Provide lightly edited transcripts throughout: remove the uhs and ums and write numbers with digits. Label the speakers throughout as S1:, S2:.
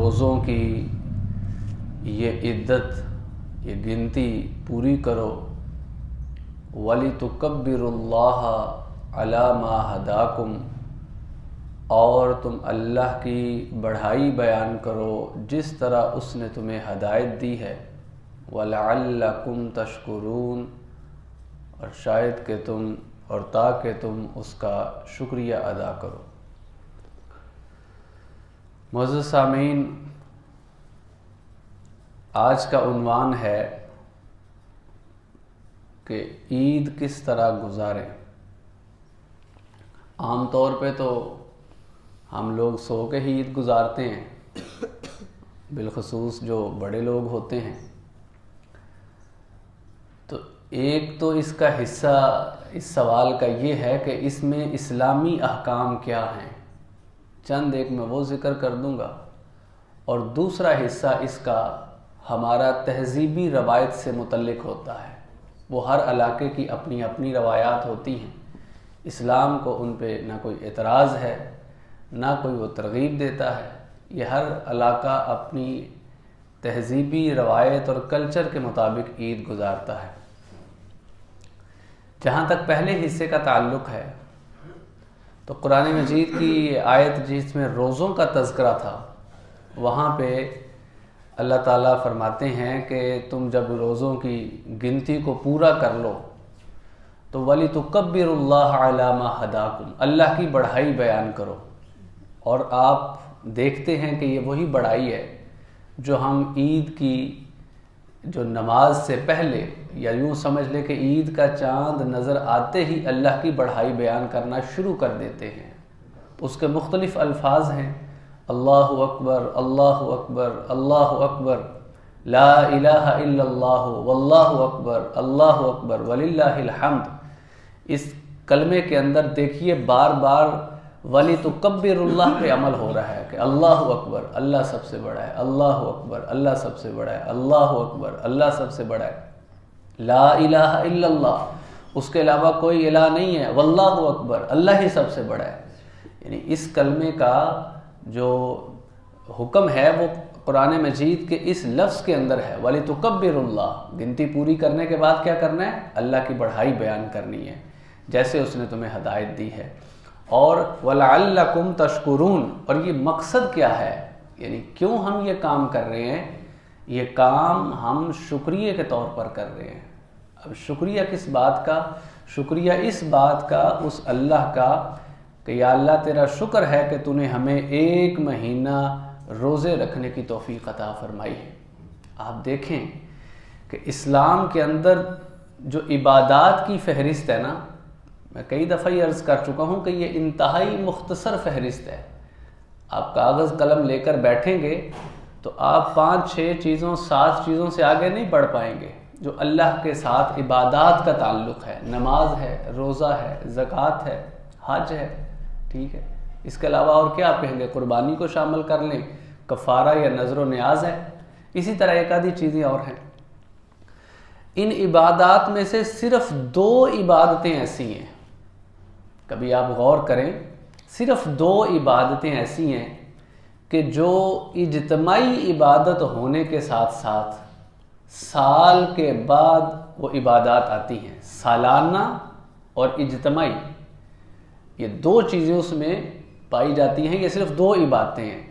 S1: روزوں کی یہ عدت، یہ گنتی پوری کرو، وَلِتُكَبِّرُوا اللَّهَ عَلَى مَا هَدَاكُمْ، اور تم اللہ کی بڑائی بیان کرو جس طرح اس نے تمہیں ہدایت دی ہے، وَلَعَلَّكُمْ تَشْكُرُونَ، اور شاید کہ تم اور تاکہ تم اس کا شکریہ ادا کرو۔ معزز سامعین، آج کا عنوان ہے کہ عید کس طرح گزاریں۔ عام طور پہ تو ہم لوگ سو کے ہی عید گزارتے ہیں، بالخصوص جو بڑے لوگ ہوتے ہیں۔ تو ایک تو اس کا حصہ اس سوال کا یہ ہے کہ اس میں اسلامی احکام کیا ہیں، چند ایک میں وہ ذکر کر دوں گا، اور دوسرا حصہ اس کا ہمارا تہذیبی روایت سے متعلق ہوتا ہے۔ وہ ہر علاقے کی اپنی اپنی روایات ہوتی ہیں، اسلام کو ان پہ نہ کوئی اعتراض ہے نہ کوئی وہ ترغیب دیتا ہے، یہ ہر علاقہ اپنی تہذیبی روایت اور کلچر کے مطابق عید گزارتا ہے۔ جہاں تک پہلے حصے کا تعلق ہے تو قرآن مجید کی آیت جس میں روزوں کا تذکرہ تھا، وہاں پہ اللہ تعالیٰ فرماتے ہیں کہ تم جب روزوں کی گنتی کو پورا کر لو تو وَلِتُكَبِّرُوا اللَّهَ عَلَى مَا هَدَاكُمْ، اللہ کی بڑائی بیان کرو۔ اور آپ دیکھتے ہیں کہ یہ وہی بڑائی ہے جو ہم عید کی جو نماز سے پہلے، یا یوں سمجھ لے کہ عید کا چاند نظر آتے ہی اللہ کی بڑائی بیان کرنا شروع کر دیتے ہیں۔ اس کے مختلف الفاظ ہیں، اللہ اکبر، اللہ اکبر، اللہ اکبر، لا الہ الا اللہ، واللہ اکبر، اللہ اکبر، وللہ الحمد۔ اس کلمے کے اندر دیکھیے بار بار وَلِتُكَبِّرُوا اللَّهَ پہ عمل ہو رہا ہے کہ اللہ اکبر، اللہ سب سے بڑا ہے، اللہ اکبر، اللہ سب سے بڑا ہے، اللہ اکبر، اللہ سب سے بڑا ہے، لا الہ الا اللہ، اس کے علاوہ کوئی الہ نہیں ہے، واللہ اکبر، اللہ ہی سب سے بڑا ہے۔ یعنی اس کلمے کا جو حکم ہے وہ قرآن مجید کے اس لفظ کے اندر ہے، وَلِتُكَبِّرُوا اللَّهَ، گنتی پوری کرنے کے بعد کیا کرنا ہے؟ اللہ کی بڑائی بیان کرنی ہے جیسے اس نے تمہیں ہدایت دی ہے۔ اور وَلَعَلَّكُمْ تَشْكُرُونَ، اور یہ مقصد کیا ہے، یعنی کیوں ہم یہ کام کر رہے ہیں؟ یہ کام ہم شکریہ کے طور پر کر رہے ہیں۔ اب شکریہ کس بات کا؟ شکریہ اس بات کا، اس اللہ کا کہ یا اللہ تیرا شکر ہے کہ تو نے ہمیں 1 مہینہ روزے رکھنے کی توفیق عطا فرمائی ہے۔ آپ دیکھیں کہ اسلام کے اندر جو عبادات کی فہرست ہے نا، میں کئی دفعہ یہ عرض کر چکا ہوں کہ یہ انتہائی مختصر فہرست ہے۔ آپ کاغذ قلم لے کر بیٹھیں گے تو آپ 5 6 چیزوں 7 چیزوں سے آگے نہیں بڑھ پائیں گے جو اللہ کے ساتھ عبادات کا تعلق ہے۔ نماز ہے، روزہ ہے، زکوٰۃ ہے، حج ہے، ٹھیک ہے۔ اس کے علاوہ اور کیا آپ کہیں گے؟ قربانی کو شامل کر لیں، کفارہ یا نذر و نیاز ہے، اسی طرح ایک آدھی چیزیں اور ہیں۔ ان عبادات میں سے صرف 2 عبادتیں ایسی ہیں، کبھی آپ غور کریں، صرف 2 عبادتیں ایسی ہیں کہ جو اجتماعی عبادت ہونے کے ساتھ ساتھ سال کے بعد وہ عبادات آتی ہیں، سالانہ اور اجتماعی۔ یہ 2 چیزیں اس میں پائی جاتی ہیں، یہ صرف 2 عبادتیں ہیں۔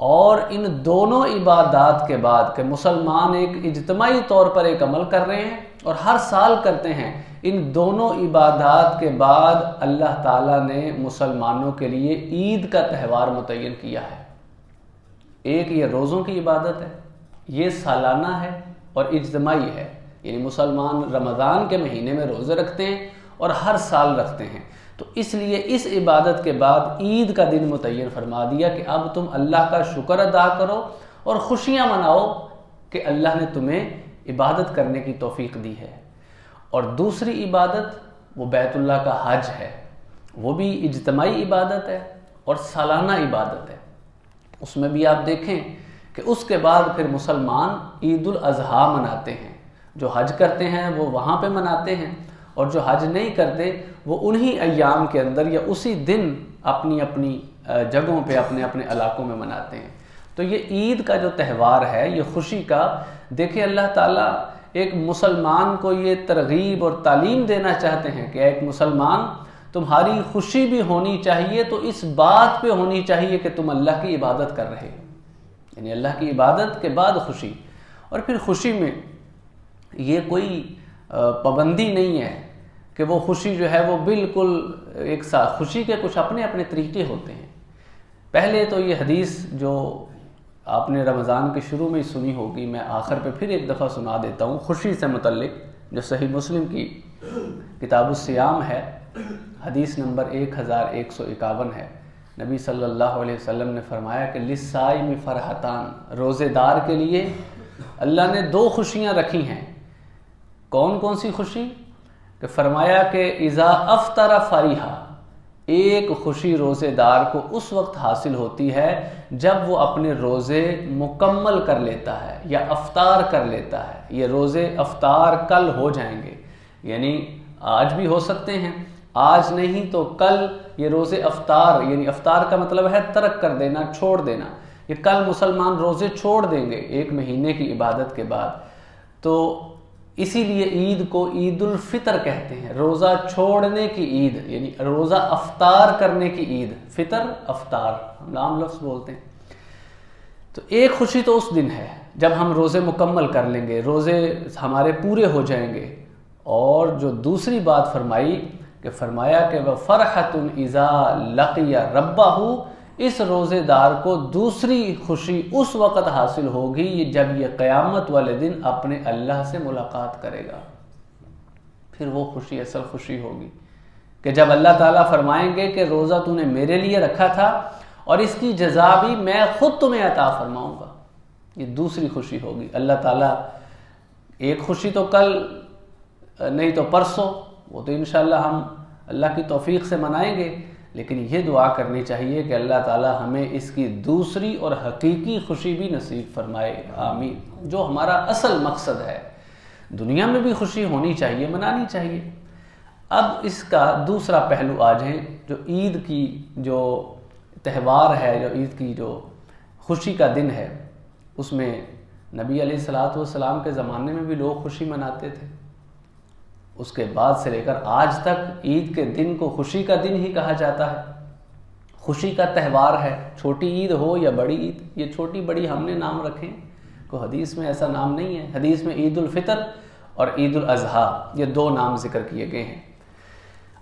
S1: اور ان دونوں عبادات کے بعد کہ مسلمان ایک اجتماعی طور پر ایک عمل کر رہے ہیں اور ہر سال کرتے ہیں، ان دونوں عبادات کے بعد اللہ تعالیٰ نے مسلمانوں کے لیے عید کا تہوار متعین کیا ہے۔ ایک یہ روزوں کی عبادت ہے، یہ سالانہ ہے اور اجتماعی ہے، یعنی مسلمان رمضان کے مہینے میں روزے رکھتے ہیں اور ہر سال رکھتے ہیں۔ تو اس لیے اس عبادت کے بعد عید کا دن متعین فرما دیا کہ اب تم اللہ کا شکر ادا کرو اور خوشیاں مناؤ کہ اللہ نے تمہیں عبادت کرنے کی توفیق دی ہے۔ اور دوسری عبادت وہ بیت اللہ کا حج ہے، وہ بھی اجتماعی عبادت ہے اور سالانہ عبادت ہے۔ اس میں بھی آپ دیکھیں کہ اس کے بعد پھر مسلمان عید الاضحیٰ مناتے ہیں، جو حج کرتے ہیں وہ وہاں پہ مناتے ہیں، اور جو حج نہیں کرتے وہ انہی ایام کے اندر یا اسی دن اپنی اپنی جگہوں پہ اپنے اپنے علاقوں میں مناتے ہیں۔ تو یہ عید کا جو تہوار ہے، یہ خوشی کا، دیکھیں اللہ تعالیٰ ایک مسلمان کو یہ ترغیب اور تعلیم دینا چاہتے ہیں کہ ایک مسلمان تمہاری خوشی بھی ہونی چاہیے تو اس بات پہ ہونی چاہیے کہ تم اللہ کی عبادت کر رہے ہو، یعنی اللہ کی عبادت کے بعد خوشی۔ اور پھر خوشی میں یہ کوئی پابندی نہیں ہے کہ وہ خوشی جو ہے وہ بالکل ایک ساتھ، خوشی کے کچھ اپنے اپنے طریقے ہوتے ہیں۔ پہلے تو یہ حدیث جو آپ نے رمضان کے شروع میں ہی سنی ہوگی، میں آخر پہ پھر ایک دفعہ سنا دیتا ہوں، خوشی سے متعلق، جو صحیح مسلم کی کتاب الصیام ہے، حدیث نمبر 1151 ہے۔ نبی صلی اللہ علیہ وسلم نے فرمایا کہ للصائم فرحتان، روزے دار کے لیے اللہ نے 2 خوشیاں رکھی ہیں۔ کون کون سی خوشی؟ کہ فرمایا کہ اذا افطر فریحا، ایک خوشی روزے دار کو اس وقت حاصل ہوتی ہے جب وہ اپنے روزے مکمل کر لیتا ہے یا افطار کر لیتا ہے۔ یہ روزے افطار کل ہو جائیں گے، یعنی آج بھی ہو سکتے ہیں، آج نہیں تو کل یہ روزے افطار، یعنی افطار کا مطلب ہے ترک کر دینا، چھوڑ دینا۔ یہ کل مسلمان روزے چھوڑ دیں گے 1 مہینے کی عبادت کے بعد۔ تو اسی لیے عید کو عید الفطر کہتے ہیں، روزہ چھوڑنے کی عید، یعنی روزہ افطار کرنے کی عید۔ فطر افطار ہم عام لفظ بولتے ہیں۔ تو ایک خوشی تو اس دن ہے جب ہم روزے مکمل کر لیں گے، روزے ہمارے پورے ہو جائیں گے۔ اور جو دوسری بات فرمائی کہ فرمایا کہ وَفَرْحَةٌ إِذَا لَقِيَ رَبَّهُ، اس روزے دار کو دوسری خوشی اس وقت حاصل ہوگی جب یہ قیامت والے دن اپنے اللہ سے ملاقات کرے گا۔ پھر وہ خوشی اصل خوشی ہوگی کہ جب اللہ تعالیٰ فرمائیں گے کہ روزہ تو نے میرے لیے رکھا تھا اور اس کی جزا بھی میں خود تمہیں عطا فرماؤں گا۔ یہ دوسری خوشی ہوگی۔ اللہ تعالیٰ ایک خوشی تو کل نہیں تو پرسوں، وہ تو انشاءاللہ ہم اللہ کی توفیق سے منائیں گے، لیکن یہ دعا کرنی چاہیے کہ اللہ تعالیٰ ہمیں اس کی دوسری اور حقیقی خوشی بھی نصیب فرمائے، آمین۔ جو ہمارا اصل مقصد ہے، دنیا میں بھی خوشی ہونی چاہیے، منانی چاہیے۔ اب اس کا دوسرا پہلو آ جائیں، جو عید کی جو تہوار ہے، جو عید کی جو خوشی کا دن ہے، اس میں نبی علیہ الصلوۃ والسلام کے زمانے میں بھی لوگ خوشی مناتے تھے۔ اس کے بعد سے لے کر آج تک عید کے دن کو خوشی کا دن ہی کہا جاتا ہے، خوشی کا تہوار ہے۔ چھوٹی عید ہو یا بڑی عید، یہ چھوٹی بڑی ہم نے نام رکھے، کوئی حدیث میں ایسا نام نہیں ہے۔ حدیث میں عید الفطر اور عید الاضحیٰ، یہ 2 نام ذکر کیے گئے ہیں۔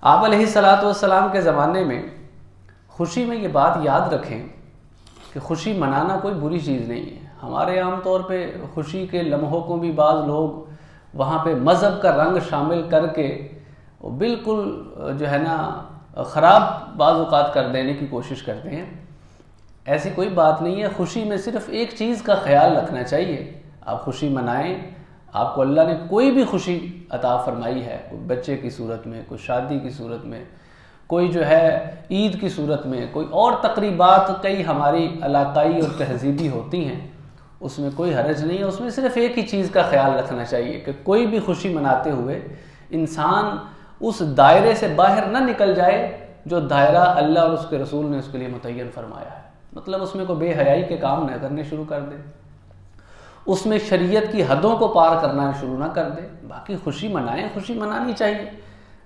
S1: آپ علیہ الصلوۃ والسلام کے زمانے میں خوشی میں یہ بات یاد رکھیں کہ خوشی منانا کوئی بری چیز نہیں ہے۔ ہمارے عام طور پہ خوشی کے لمحوں کو بھی بعض لوگ وہاں پہ مذہب کا رنگ شامل کر کے وہ بالکل جو ہے نا خراب بعض اوقات کر دینے کی کوشش کرتے ہیں۔ ایسی کوئی بات نہیں ہے۔ خوشی میں صرف ایک چیز کا خیال رکھنا چاہیے، آپ خوشی منائیں، آپ کو اللہ نے کوئی بھی خوشی عطا فرمائی ہے، کوئی بچے کی صورت میں، کوئی شادی کی صورت میں، کوئی جو ہے عید کی صورت میں، کوئی اور تقریبات کئی ہماری علاقائی اور تہذیبی ہوتی ہیں، اس میں کوئی حرج نہیں ہے۔ اس میں صرف ایک ہی چیز کا خیال رکھنا چاہیے کہ کوئی بھی خوشی مناتے ہوئے انسان اس دائرے سے باہر نہ نکل جائے جو دائرہ اللہ اور اس کے رسول نے اس کے لیے متعین فرمایا ہے۔ مطلب اس میں کوئی بے حیائی کے کام نہ کرنے شروع کر دے، اس میں شریعت کی حدوں کو پار کرنا شروع نہ کر دے۔ باقی خوشی منائیں، خوشی منانی چاہیے۔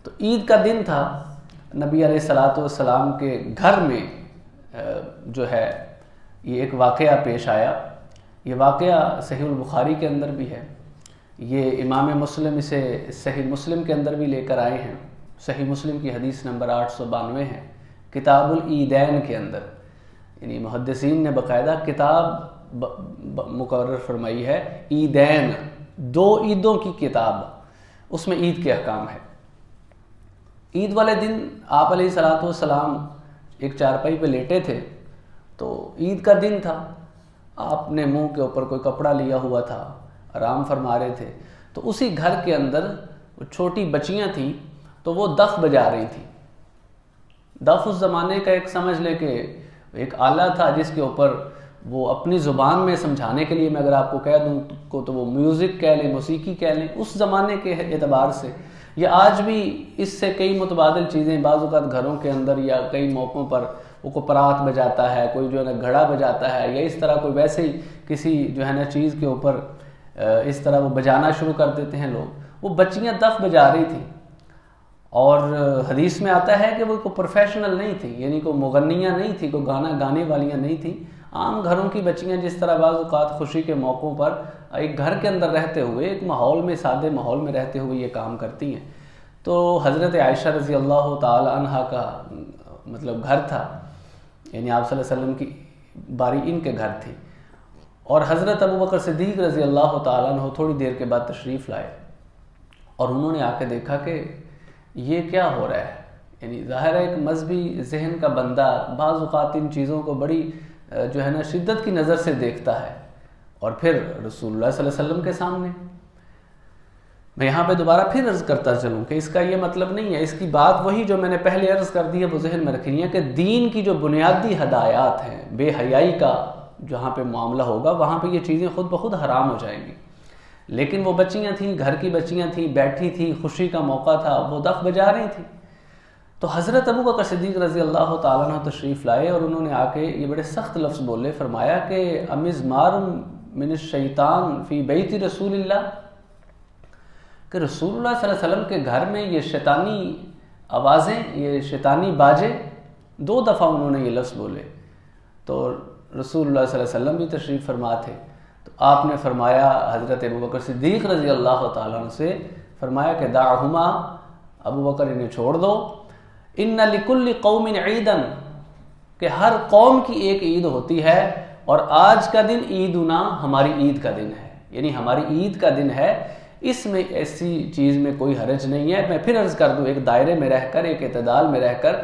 S1: تو عید کا دن تھا، نبی علیہ الصلوۃ والسلام کے گھر میں جو ہے یہ ایک واقعہ پیش آیا۔ یہ واقعہ صحیح البخاری کے اندر بھی ہے، یہ امام مسلم اسے صحیح مسلم کے اندر بھی لے کر آئے ہیں۔ صحیح مسلم کی حدیث نمبر 892 ہے، کتاب العیدین کے اندر، یعنی محدثین نے باقاعدہ کتاب مقرر فرمائی ہے، عیدین، 2 عیدوں کی کتاب، اس میں عید کے احکام ہے۔ عید والے دن آپ علیہ الصلوۃ والسلام ایک چارپائی پہ لیٹے تھے، تو عید کا دن تھا، آپ نے منہ کے اوپر کوئی کپڑا لیا ہوا تھا، آرام فرما رہے تھے۔ تو اسی گھر کے اندر وہ چھوٹی بچیاں تھیں، تو وہ دف بجا رہی تھیں۔ دف اس زمانے کا ایک سمجھ لے کہ ایک آلہ تھا جس کے اوپر وہ اپنی زبان میں سمجھانے کے لیے، میں اگر آپ کو کہہ دوں تو وہ میوزک کہہ لیں، موسیقی کہہ لیں، اس زمانے کے اعتبار سے، یا آج بھی اس سے کئی متبادل چیزیں بعض اوقات گھروں کے اندر یا کئی موقعوں پر وہ کوئی پرات بجاتا ہے، کوئی جو ہے نا گھڑا بجاتا ہے، یا اس طرح کوئی ویسے ہی کسی جو ہے نا چیز کے اوپر اس طرح وہ بجانا شروع کر دیتے ہیں لوگ۔ وہ بچیاں دف بجا رہی تھیں، اور حدیث میں آتا ہے کہ وہ کوئی پروفیشنل نہیں تھی، یعنی کوئی مغنیاں نہیں تھی، کوئی گانا گانے والیاں نہیں تھیں، عام گھروں کی بچیاں جس طرح بعض اوقات خوشی کے موقعوں پر ایک گھر کے اندر رہتے ہوئے، ایک ماحول میں، سادے ماحول میں رہتے ہوئے یہ کام کرتی ہیں۔ تو حضرت عائشہ رضی اللہ تعالی عنہ کا مطلب گھر تھا، یعنی آپ صلی اللہ علیہ وسلم کی باری ان کے گھر تھی، اور حضرت ابو بکر صدیق رضی اللہ تعالیٰ عنہ تھوڑی دیر کے بعد تشریف لائے، اور انہوں نے آ کے دیکھا کہ یہ کیا ہو رہا ہے۔ یعنی ظاہر ہے ایک مذہبی ذہن کا بندہ بعض اوقات ان چیزوں کو بڑی جو ہے نا شدت کی نظر سے دیکھتا ہے، اور پھر رسول اللہ صلی اللہ علیہ وسلم کے سامنے میں یہاں پہ دوبارہ پھر عرض کرتا چلوں کہ اس کا یہ مطلب نہیں ہے، اس کی بات وہی جو میں نے پہلے عرض کر دی ہے وہ ذہن میں رکھنی ہے کہ دین کی جو بنیادی ہدایات ہیں، بے حیائی کا جہاں پہ معاملہ ہوگا وہاں پہ یہ چیزیں خود بخود حرام ہو جائیں گی۔ لیکن وہ بچیاں تھیں، گھر کی بچیاں تھیں، بیٹھی تھیں، خوشی کا موقع تھا، وہ دف بجا رہی تھیں۔ تو حضرت ابو بکر صدیق رضی اللہ تعالیٰ عنہ تشریف لائے، اور انہوں نے آ کے یہ بڑے سخت لفظ بولے، فرمایا کہ امزمار من الشیطان فی بیت رسول اللہ، کہ رسول اللہ صلی اللہ علیہ وسلم کے گھر میں یہ شیطانی آوازیں، یہ شیطانی باجے، 2 دفعہ انہوں نے یہ لفظ بولے۔ تو رسول اللہ صلی اللہ علیہ وسلم بھی تشریف فرما تھے، تو آپ نے فرمایا حضرت ابو بکر صدیق رضی اللہ تعالیٰ عنہ سے فرمایا کہ دعہما، ابو بکر انہیں چھوڑ دو، ان لکل قوم عیدا، کہ ہر قوم کی ایک عید ہوتی ہے، اور آج کا دن عیدنا، ہماری عید کا دن ہے، یعنی ہماری عید کا دن ہے، اس میں ایسی چیز میں کوئی حرج نہیں ہے۔ میں پھر عرض کر دوں، ایک دائرے میں رہ کر، ایک اعتدال میں رہ کر،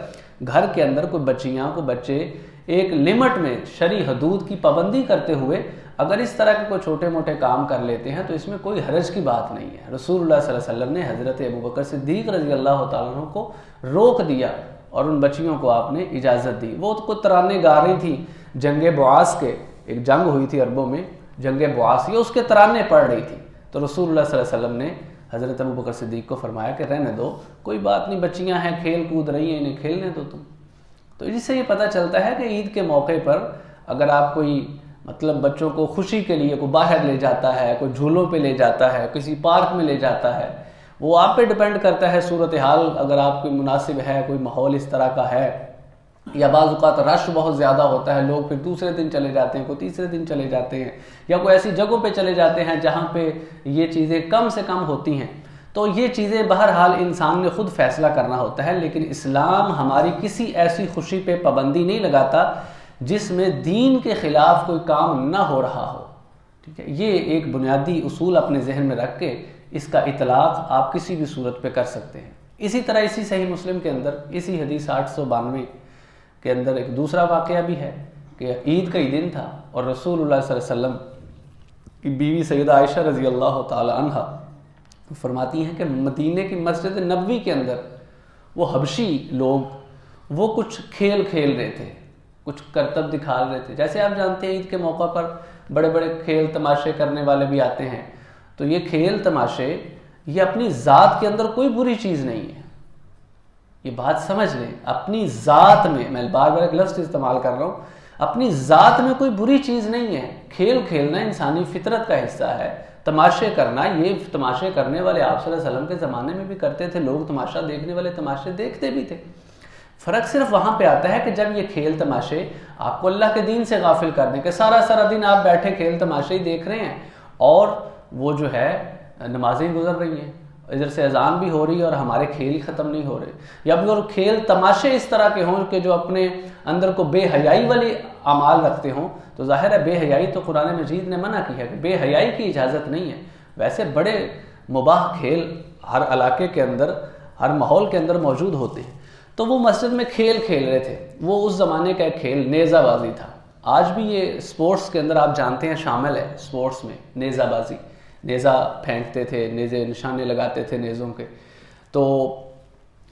S1: گھر کے اندر کوئی بچیاں، کوئی بچے ایک لمٹ میں شرعی حدود کی پابندی کرتے ہوئے اگر اس طرح کے کوئی چھوٹے موٹے کام کر لیتے ہیں تو اس میں کوئی حرج کی بات نہیں ہے۔ رسول اللہ صلی اللہ علیہ وسلم نے حضرت ابو بکر صدیق رضی اللہ تعالیٰ عنہ کو روک دیا، اور ان بچیوں کو آپ نے اجازت دی۔ وہ تو کچھ ترانے گا رہی تھیں، جنگ بعاث کے، ایک جنگ ہوئی تھی عربوں میں، جنگ بعاث، یہ اس کے ترانے پڑھ رہی تھی۔ تو رسول اللہ صلی اللہ علیہ وسلم نے حضرت ابو بکر صدیق کو فرمایا کہ رہنے دو، کوئی بات نہیں، بچیاں ہیں، کھیل کود رہی ہیں، انہیں کھیلنے دو تم۔ تو اس سے یہ پتہ چلتا ہے کہ عید کے موقع پر اگر آپ کوئی مطلب بچوں کو خوشی کے لیے کوئی باہر لے جاتا ہے، کوئی جھولوں پہ لے جاتا ہے، کسی پارک میں لے جاتا ہے، وہ آپ پہ ڈیپینڈ کرتا ہے صورتحال، اگر آپ کوئی مناسب ہے، کوئی ماحول اس طرح کا ہے، یا بعض اوقات رش بہت زیادہ ہوتا ہے، لوگ پھر دوسرے دن چلے جاتے ہیں، کوئی تیسرے دن چلے جاتے ہیں، یا کوئی ایسی جگہوں پہ چلے جاتے ہیں جہاں پہ یہ چیزیں کم سے کم ہوتی ہیں، تو یہ چیزیں بہرحال انسان نے خود فیصلہ کرنا ہوتا ہے۔ لیکن اسلام ہماری کسی ایسی خوشی پہ پابندی نہیں لگاتا جس میں دین کے خلاف کوئی کام نہ ہو رہا ہو، ٹھیک ہے۔ یہ ایک بنیادی اصول اپنے ذہن میں رکھ کے اس کا اطلاق آپ کسی بھی صورت پہ کر سکتے ہیں۔ اسی طرح اسی صحیح مسلم کے اندر، اسی حدیث 892 کے اندر ایک دوسرا واقعہ بھی ہے کہ عید کا ہی دن تھا، اور رسول اللہ صلی اللہ علیہ وسلم کی بیوی سیدہ عائشہ رضی اللہ تعالی عنہا فرماتی ہیں کہ مدینے کی مسجد نبوی کے اندر وہ حبشی لوگ وہ کچھ کھیل کھیل رہے تھے، کچھ کرتب دکھا رہے تھے۔ جیسے آپ جانتے ہیں عید کے موقع پر بڑے بڑے کھیل تماشے کرنے والے بھی آتے ہیں، تو یہ کھیل تماشے یہ اپنی ذات کے اندر کوئی بری چیز نہیں ہے، یہ بات سمجھ لیں۔ اپنی ذات میں بار بار ایک لفظ استعمال کر رہا ہوں، اپنی ذات میں کوئی بری چیز نہیں ہے۔ کھیل کھیلنا انسانی فطرت کا حصہ ہے، تماشے کرنا، یہ تماشے کرنے والے آپ صلی اللہ علیہ وسلم کے زمانے میں بھی کرتے تھے، لوگ تماشا دیکھنے والے تماشے دیکھتے بھی تھے۔ فرق صرف وہاں پہ آتا ہے کہ جب یہ کھیل تماشے آپ کو اللہ کے دین سے غافل کر دیں، کہ سارا دن آپ بیٹھے کھیل تماشے ہی دیکھ رہے ہیں، اور وہ جو ہے نمازیں گزر رہی ہیں، ادھر سے اذان بھی ہو رہی ہے اور ہمارے کھیل ختم نہیں ہو رہے، یا اگر کھیل تماشے اس طرح کے ہوں کہ جو اپنے اندر کو بے حیائی والے اعمال رکھتے ہوں، تو ظاہر ہے بے حیائی تو قرآن مجید نے منع کی ہے کہ بے حیائی کی اجازت نہیں ہے۔ ویسے بڑے مباح کھیل ہر علاقے کے اندر، ہر ماحول کے اندر موجود ہوتے ہیں۔ تو وہ مسجد میں کھیل کھیل رہے تھے، وہ اس زمانے کا ایک کھیل نیزہ بازی تھا۔ آج بھی یہ سپورٹس کے اندر آپ جانتے ہیں شامل ہے، سپورٹس میں نیزہ بازی، نیزہ پھینکتے تھے، نیزے نشانے لگاتے تھے نیزوں کے۔ تو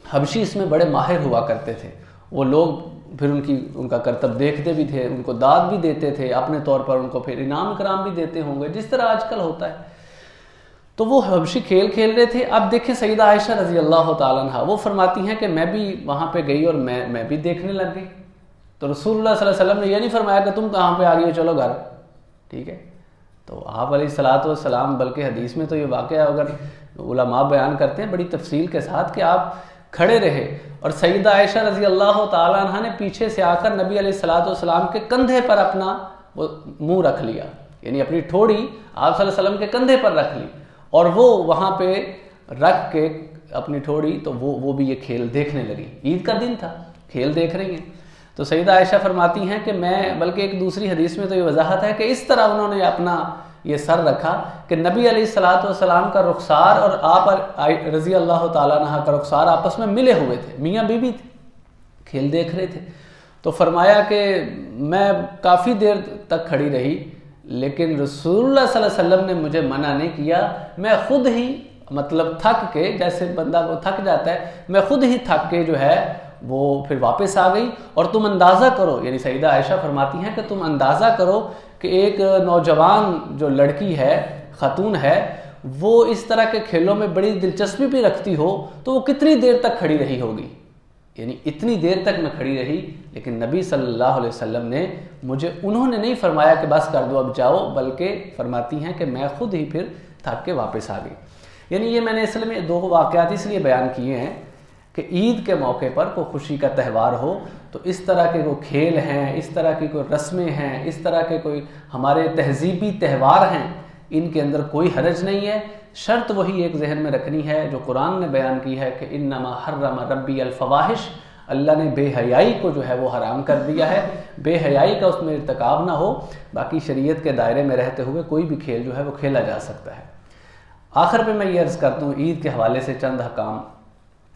S1: حبشی اس میں بڑے ماہر ہوا کرتے تھے، وہ لوگ پھر ان کا کرتب دیکھتے بھی تھے، ان کو داد بھی دیتے تھے، اپنے طور پر ان کو پھر انعام کرام بھی دیتے ہوں گے جس طرح آج کل ہوتا ہے۔ تو وہ حبشی کھیل کھیل رہے تھے۔ اب دیکھیں سیدہ عائشہ رضی اللہ تعالیٰ عنہ وہ فرماتی ہیں کہ میں بھی وہاں پہ گئی اور میں بھی دیکھنے لگ گئی۔ تو رسول اللہ صلی اللہ علیہ وسلم نے یہ نہیں فرمایا کہ تم کہاں پہ آ گئے چلو گھر، ٹھیک ہے. تو آپ علیہ الصلوۃ والسلام، بلکہ حدیث میں تو یہ واقعہ اگر علماء بیان کرتے ہیں بڑی تفصیل کے ساتھ کہ آپ کھڑے رہے اور سیدہ عائشہ رضی اللہ تعالیٰ عنہ نے پیچھے سے آ کر نبی علیہ الصلوۃ والسلام کے کندھے پر اپنا وہ منہ رکھ لیا، یعنی اپنی ٹھوڑی آپ صلی اللہ علیہ وسلم کے کندھے پر رکھ لی، اور وہ وہاں پہ رکھ کے اپنی ٹھوڑی تو وہ بھی یہ کھیل دیکھنے لگی. عید کا دن تھا، کھیل دیکھ رہی ہیں. تو سیدہ عائشہ فرماتی ہیں کہ میں، بلکہ ایک دوسری حدیث میں تو یہ وضاحت ہے کہ اس طرح انہوں نے اپنا یہ سر رکھا کہ نبی علیہ الصلوۃ والسلام کا رخسار اور آپ رضی اللہ تعالیٰ عنہ کا رخسار آپس میں ملے ہوئے تھے، میاں بیوی تھے، کھیل دیکھ رہے تھے. تو فرمایا کہ میں کافی دیر تک کھڑی رہی، لیکن رسول اللہ صلی اللہ علیہ وسلم نے مجھے منع نہیں کیا، میں خود ہی مطلب تھک کے، جیسے بندہ وہ تھک جاتا ہے، میں خود ہی تھک کے جو ہے وہ پھر واپس آ گئی. اور تم اندازہ کرو، یعنی سیدہ عائشہ فرماتی ہیں کہ تم اندازہ کرو کہ ایک نوجوان جو لڑکی ہے، خاتون ہے، وہ اس طرح کے کھیلوں میں بڑی دلچسپی بھی رکھتی ہو تو وہ کتنی دیر تک کھڑی رہی ہوگی. یعنی اتنی دیر تک میں کھڑی رہی، لیکن نبی صلی اللہ علیہ وسلم نے مجھے، انہوں نے نہیں فرمایا کہ بس کر دو اب جاؤ، بلکہ فرماتی ہیں کہ میں خود ہی پھر تھک کے واپس آ گئی. یعنی یہ میں نے اصل میں دو واقعات اس لیے بیان کیے ہیں کہ عید کے موقع پر کوئی خوشی کا تہوار ہو تو اس طرح کے کوئی کھیل ہیں، اس طرح کی کوئی رسمیں ہیں، اس طرح کے کوئی ہمارے تہذیبی تہوار ہیں، ان کے اندر کوئی حرج نہیں ہے. شرط وہی ایک ذہن میں رکھنی ہے جو قرآن نے بیان کی ہے کہ انما حرم ربی الفواحش، اللہ نے بے حیائی کو جو ہے وہ حرام کر دیا ہے، بے حیائی کا اس میں ارتکاب نہ ہو. باقی شریعت کے دائرے میں رہتے ہوئے کوئی بھی کھیل جو ہے وہ کھیلا جا سکتا ہے. آخر پہ میں یہ عرض کرتا ہوں عید کے حوالے سے چند احکام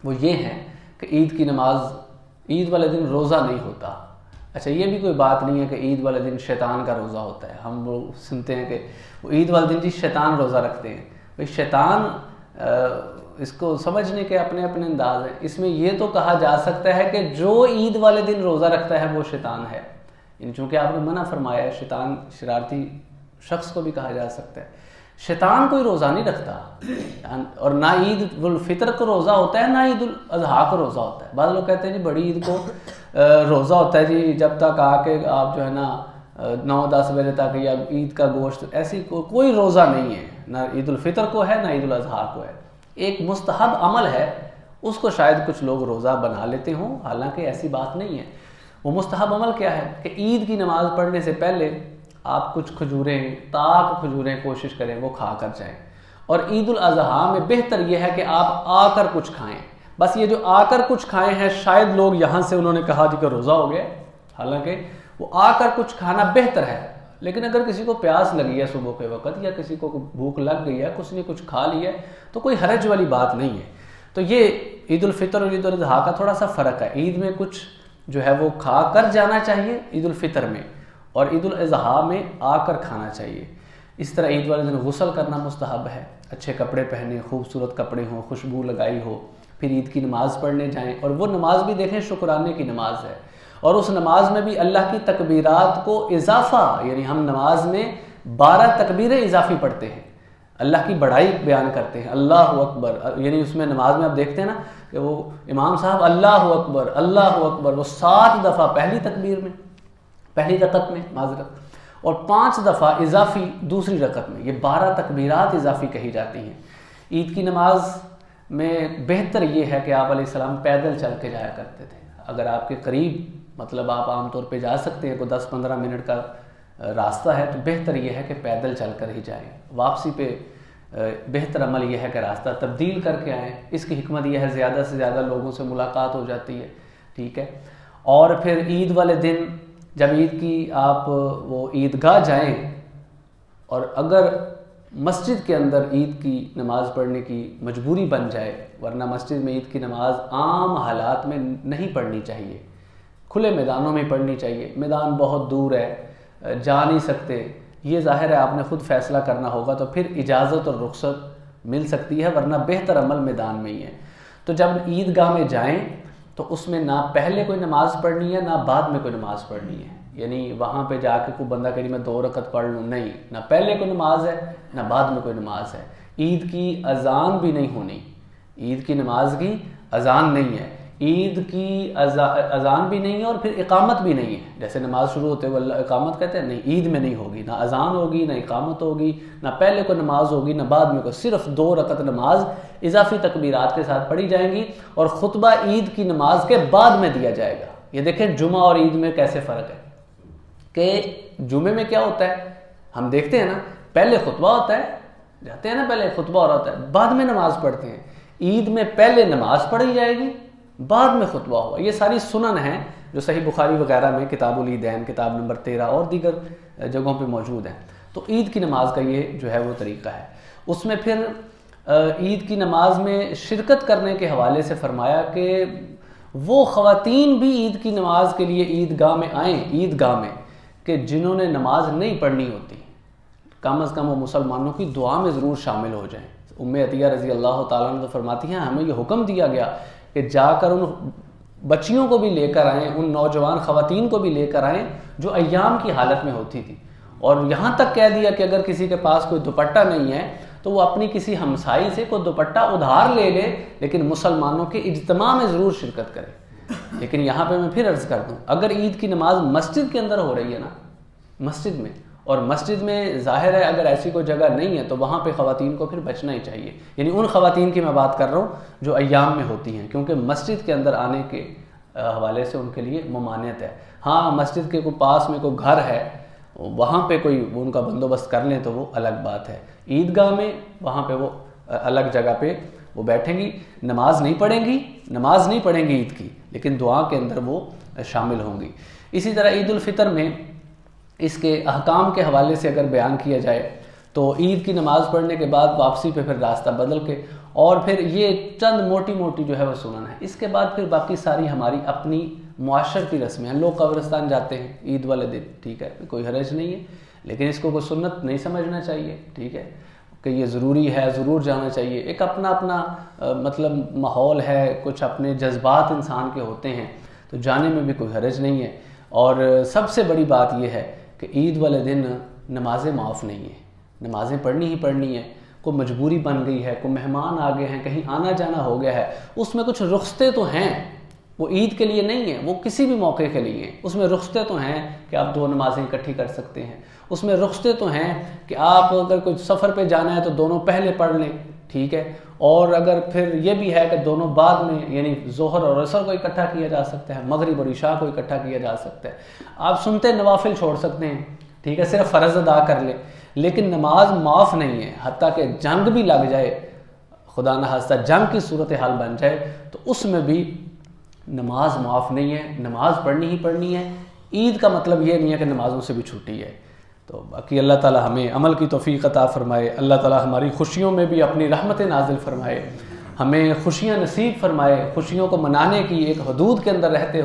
S1: وہ یہ ہیں کہ عید کی نماز، عید والے دن روزہ نہیں ہوتا. اچھا یہ بھی کوئی بات نہیں ہے کہ عید والے دن شیطان کا روزہ ہوتا ہے. ہم وہ سنتے ہیں کہ وہ عید والے دن جی شیطان روزہ رکھتے ہیں. بھئی شیطان اس کو سمجھنے کے اپنے اپنے انداز ہیں. اس میں یہ تو کہا جا سکتا ہے کہ جو عید والے دن روزہ رکھتا ہے وہ شیطان ہے، یعنی چونکہ آپ نے منع فرمایا ہے، شیطان شرارتی شخص کو بھی کہا جا سکتا ہے. شیطان کوئی روزہ نہیں رکھتا، اور نہ عید الفطر کو روزہ ہوتا ہے، نہ عید الاضحیٰ کو روزہ ہوتا ہے. بعض لوگ کہتے ہیں جی بڑی عید کو روزہ ہوتا ہے جی، جب تک آ کے آپ جو ہے نا 9-10 بجے تک، یا عید کا گوشت، ایسی کوئی روزہ نہیں ہے، نہ عید الفطر کو ہے نہ عید الاضحیٰ کو ہے. ایک مستحب عمل ہے، اس کو شاید کچھ لوگ روزہ بنا لیتے ہوں، حالانکہ ایسی بات نہیں ہے. وہ مستحب عمل کیا ہے کہ عید کی نماز پڑھنے سے پہلے آپ کچھ کھجوریں، تاک کھجوریں کوشش کریں وہ کھا کر جائیں. اور عید الاضحیٰ میں بہتر یہ ہے کہ آپ آ کر کچھ کھائیں. بس یہ جو آ کر کچھ کھائے ہیں، شاید لوگ یہاں سے انہوں نے کہا جی کہ روزہ ہو گیا، حالانکہ وہ آ کر کچھ کھانا بہتر ہے. لیکن اگر کسی کو پیاس لگی ہے صبح کے وقت، یا کسی کو بھوک لگ گئی ہے، کسی نے کچھ کھا لیا ہے، تو کوئی حرج والی بات نہیں ہے. تو یہ عید الفطر اور عید الاضحیٰ کا تھوڑا سا فرق ہے. عید میں کچھ جو ہے وہ کھا کر جانا چاہیے عید الفطر میں، اور عید الاضحیٰ میں آ کر کھانا چاہیے. اس طرح عید والے دن غسل کرنا مستحب ہے، اچھے کپڑے پہنے، خوبصورت کپڑے ہوں، خوشبو لگائی ہو، پھر عید کی نماز پڑھنے جائیں. اور وہ نماز بھی دیکھیں شکرانے کی نماز ہے، اور اس نماز میں بھی اللہ کی تکبیرات کو اضافہ، یعنی ہم نماز میں 12 تکبیریں اضافی پڑھتے ہیں، اللہ کی بڑائی بیان کرتے ہیں. اللہ اکبر، یعنی اس میں نماز میں آپ دیکھتے ہیں نا کہ وہ امام صاحب اللہ اکبر وہ 7 دفعہ پہلی تکبیر میں، پہلی رکعت میں معذرت، اور 5 دفعہ اضافی دوسری رکعت میں. یہ 12 تکبیرات اضافی کہی جاتی ہیں. عید کی نماز میں بہتر یہ ہے کہ آپ علیہ السلام پیدل چل کے جایا کرتے تھے. اگر آپ کے قریب، مطلب آپ عام طور پہ جا سکتے ہیں، کوئی 10-15 منٹ کا راستہ ہے، تو بہتر یہ ہے کہ پیدل چل کر ہی جائیں. واپسی پہ بہتر عمل یہ ہے کہ راستہ تبدیل کر کے آئیں. اس کی حکمت یہ ہے زیادہ سے زیادہ لوگوں سے ملاقات ہو جاتی ہے، ٹھیک ہے. اور پھر عید والے دن جب عید کی آپ وہ عیدگاہ جائیں، اور اگر مسجد کے اندر عید کی نماز پڑھنے کی مجبوری بن جائے، ورنہ مسجد میں عید کی نماز عام حالات میں نہیں پڑھنی چاہیے، کھلے میدانوں میں پڑھنی چاہیے. میدان بہت دور ہے، جا نہیں سکتے، یہ ظاہر ہے آپ نے خود فیصلہ کرنا ہوگا، تو پھر اجازت اور رخصت مل سکتی ہے، ورنہ بہتر عمل میدان میں ہی ہے. تو جب عیدگاہ میں جائیں تو اس میں نہ پہلے کوئی نماز پڑھنی ہے نہ بعد میں کوئی نماز پڑھنی ہے. یعنی وہاں پہ جا کے کوئی بندہ کہے میں 2 رکعت پڑھ لوں، نہیں، نہ پہلے کوئی نماز ہے نہ بعد میں کوئی نماز ہے. عید کی اذان بھی نہیں ہونی، عید کی نماز کی اذان نہیں ہے. عید کی اذان بھی نہیں ہے اور پھر اقامت بھی نہیں ہے. جیسے نماز شروع ہوتے ہوئے اللہ اقامت کہتے ہیں, نہیں, عید میں نہیں ہوگی, نہ اذان ہوگی, نہ اقامت ہوگی, نہ پہلے کو نماز ہوگی, نہ بعد میں کو, صرف 2 رکعت نماز اضافی تکبیرات کے ساتھ پڑھی جائیں گی اور خطبہ عید کی نماز کے بعد میں دیا جائے گا. یہ دیکھیں جمعہ اور عید میں کیسے فرق ہے کہ جمعے میں کیا ہوتا ہے, ہم دیکھتے ہیں نا, پہلے خطبہ ہوتا ہے, جاتے ہیں نا, پہلے خطبہ ہو رہا ہوتا ہے, بعد میں نماز پڑھتے ہیں. عید میں پہلے نماز پڑھی جائے گی, بعد میں خطبہ ہوگا. یہ ساری سنن ہیں جو صحیح بخاری وغیرہ میں کتاب العیدین کتاب نمبر 13 اور دیگر جگہوں پہ موجود ہیں. تو عید کی نماز کا یہ جو ہے وہ طریقہ ہے. اس میں پھر عید کی نماز میں شرکت کرنے کے حوالے سے فرمایا کہ وہ خواتین بھی عید کی نماز کے لیے عیدگاہ میں آئیں, عیدگاہ میں, کہ جنہوں نے نماز نہیں پڑھنی ہوتی, کم از کم وہ مسلمانوں کی دعا میں ضرور شامل ہو جائیں. ام عطیہ رضی اللہ تعالیٰ عنہ تو فرماتی ہیں ہمیں یہ حکم دیا گیا کہ جا کر ان بچیوں کو بھی لے کر آئیں, ان نوجوان خواتین کو بھی لے کر آئیں جو ایام کی حالت میں ہوتی تھی, اور یہاں تک کہہ دیا کہ اگر کسی کے پاس کوئی دوپٹہ نہیں ہے تو وہ اپنی کسی ہمسائی سے کوئی دوپٹہ ادھار لے لے, لیکن مسلمانوں کے اجتماع میں ضرور شرکت کرے. لیکن یہاں پہ میں پھر عرض کر دوں, اگر عید کی نماز مسجد کے اندر ہو رہی ہے نا, مسجد میں, اور مسجد میں ظاہر ہے اگر ایسی کوئی جگہ نہیں ہے تو وہاں پہ خواتین کو پھر بچنا ہی چاہیے. یعنی ان خواتین کی میں بات کر رہا ہوں جو ایام میں ہوتی ہیں, کیونکہ مسجد کے اندر آنے کے حوالے سے ان کے لیے ممانعت ہے. ہاں مسجد کے کوئی پاس میں کوئی گھر ہے, وہاں پہ کوئی ان کا بندوبست کر لیں تو وہ الگ بات ہے. عیدگاہ میں وہاں پہ وہ الگ جگہ پہ وہ بیٹھیں گی, نماز نہیں پڑھیں گی عید کی, لیکن دعا کے اندر وہ شامل ہوں گی. اسی طرح عید الفطر میں اس کے احکام کے حوالے سے اگر بیان کیا جائے تو عید کی نماز پڑھنے کے بعد واپسی پہ پھر راستہ بدل کے, اور پھر یہ چند موٹی جو ہے وہ سنن ہے. اس کے بعد پھر باقی ساری ہماری اپنی معاشرتی رسمیں ہیں. لوگ قبرستان جاتے ہیں عید والے دن, ٹھیک ہے, کوئی حرج نہیں ہے, لیکن اس کو کوئی سنت نہیں سمجھنا چاہیے, ٹھیک ہے, کہ یہ ضروری ہے, ضرور جانا چاہیے. ایک اپنا مطلب ماحول ہے, کچھ اپنے جذبات انسان کے ہوتے ہیں, تو جانے میں بھی کوئی حرج نہیں ہے. اور سب سے بڑی بات یہ ہے کہ عید والے دن نمازیں معاف نہیں ہیں, نمازیں پڑھنی ہیں. کوئی مجبوری بن گئی ہے, کوئی مہمان آ گئے ہیں, کہیں آنا جانا ہو گیا ہے, اس میں کچھ رخصتیں تو ہیں, وہ عید کے لیے نہیں ہیں, وہ کسی بھی موقع کے لیے ہیں. اس میں رخصتیں تو ہیں کہ آپ 2 نمازیں اکٹھی کر سکتے ہیں. اس میں رخصتیں تو ہیں کہ آپ اگر کوئی سفر پہ جانا ہے تو دونوں پہلے پڑھ لیں, ٹھیک ہے. اور اگر پھر یہ بھی ہے کہ دونوں بعد میں, یعنی ظہر اور عصر کو اکٹھا کیا جا سکتا ہے, مغرب اور عشاء کو اکٹھا کیا جا سکتا ہے. آپ سنتے نوافل چھوڑ سکتے ہیں, ٹھیک ہے, صرف فرض ادا کر لیں, لیکن نماز معاف نہیں ہے. حتیٰ کہ جنگ بھی لگ جائے, خدا نخواستہ جنگ کی صورتحال بن جائے, تو اس میں بھی نماز معاف نہیں ہے, نماز پڑھنی ہے. عید کا مطلب یہ نہیں ہے کہ نمازوں سے بھی چھٹی ہے. تو باقی اللہ تعالی ہمیں عمل کی توفیق عطا فرمائے. اللہ تعالی ہماری خوشیوں میں بھی اپنی رحمتیں نازل فرمائے, ہمیں خوشیاں نصیب فرمائے, خوشیوں کو منانے کی ایک حدود کے اندر رہتے